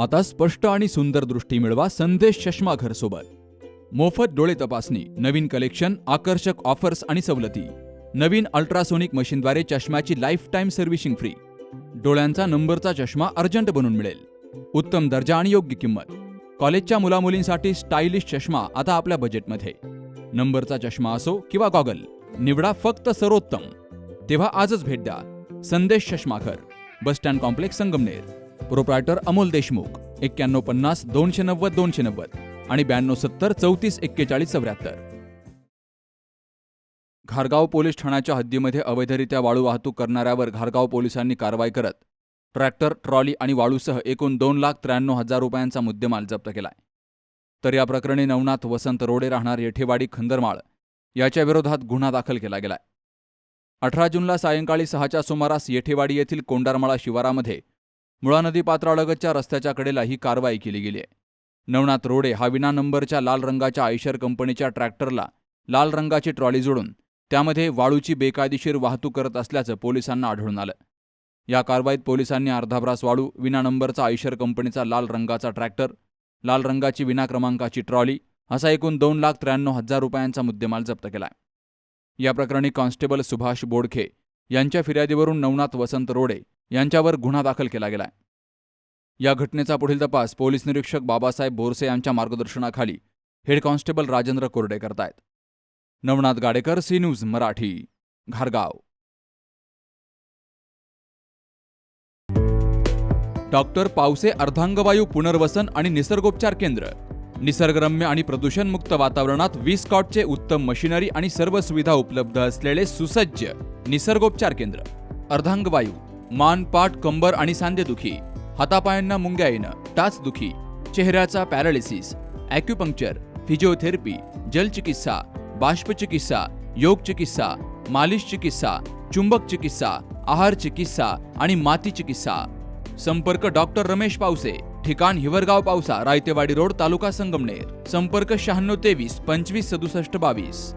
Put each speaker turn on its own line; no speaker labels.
आता स्पष्ट आणि सुंदर दृष्टी मिळवा संदेश चष्मा घर सोबत. मोफत डोळे तपासणी, नवीन कलेक्शन, आकर्षक ऑफर्स आणि सवलती. नवीन अल्ट्रासोनिक मशीनद्वारे चष्म्याची लाईफ टाईम सर्व्हिसिंग फ्री. डोळ्यांचा नंबरचा चष्मा अर्जंट बनून मिळेल. उत्तम दर्जा आणि योग्य किंमत. कॉलेजच्या मुलामुलींसाठी स्टायलिश चष्मा आता आपल्या बजेटमध्ये. नंबरचा चष्मा असो किंवा गॉगल, निवडा फक्त सर्वोत्तम. तेव्हा आजच भेट द्या Sandesh Chashmaghar, bus stand complex, Sangamner. Proprietor Amol Deshmukh. 9150 290 290 आणि 9270 34 41 74. घारगाव पोलीस ठाण्याच्या हद्दीमध्ये अवैधरित्या वाळू वाहतूक करणाऱ्यावर घारगाव पोलिसांनी कारवाई करत ट्रॅक्टर, ट्रॉली आणि वाळूसह एकूण 2,93,000 रुपयांचा मुद्देमाल जप्त केलाय. तर या प्रकरणी नवनाथ वसंत रोडे राहणार येठेवाडी, खंदरमाळ याच्या विरोधात गुन्हा दाखल केला गेलाय. 18 जूनला सायंकाळी 6च्या सुमारास येठेवाडी येथील कोंडारमाळा शिवारामध्ये मुळा नदी पात्रालगतच्या रस्त्याच्या कडेला ही कारवाई केली गेली आहे. नवनाथ रोडे हा विना नंबरच्या लाल रंगाच्या आयशर कंपनीच्या ट्रॅक्टरला लाल रंगाची ट्रॉली जोडून त्यामध्ये वाळूची बेकायदेशीर वाहतूक करत असल्याचं पोलिसांना आढळून आलं. या कारवाईत पोलिसांनी अर्धाभ्रास वाळू, विना नंबरचा आयशर कंपनीचा लाल रंगाचा ट्रॅक्टर, लाल रंगाची विना क्रमांकाची ट्रॉली असा एकूण 2,93,000 रुपयांचा मुद्देमाल जप्त केलाय. या प्रकरणी कॉन्स्टेबल सुभाष बोडखे यांच्या फिर्यादीवरून नवनाथ वसंत रोडे यांच्यावर गुन्हा दाखल केला गेलाय. या घटनेचा पुढील तपास पोलीस निरीक्षक बाबासाहेब बोरसे यांच्या मार्गदर्शनाखाली हेड कॉन्स्टेबल राजेंद्र कोरडे करतायत. नवनाथ गाडेकर, सी न्यूज मराठी, घारगाव. डॉक्टर पावसे अर्धांगवायू पुनर्वसन आणि निसर्गोपचार केंद्र. निसर्गरम्य आणि प्रदूषणमुक्त वातावरणात 20 कॉटचे उत्तम मशिनरी आणि सर्व सुविधा उपलब्ध असलेले सुसज्ज निसर्गोपचार केंद्र. अर्धांगवायू, मान, पाठ, कंबर आणि सांधेदुखी, हातापायांना मुंग्या येणं, टाचदुखी, चेहऱ्याचा पॅरालिसिस, ॲक्युपंक्चर, फिजिओथेरपी, जलचिकित्सा, बाष्पचिकित्सा, योग चिकित्सा, मालिश चिकित्सा, चुंबक चिकित्सा, आहार चिकित्सा आणि माती चिकित्सा. संपर्क डॉक्टर रमेश पावसे. ठिकाण हिवरगाव पावसा, रायतेवाडी रोड, तालुका संगमनेर. संपर्क 9623 25 67 22.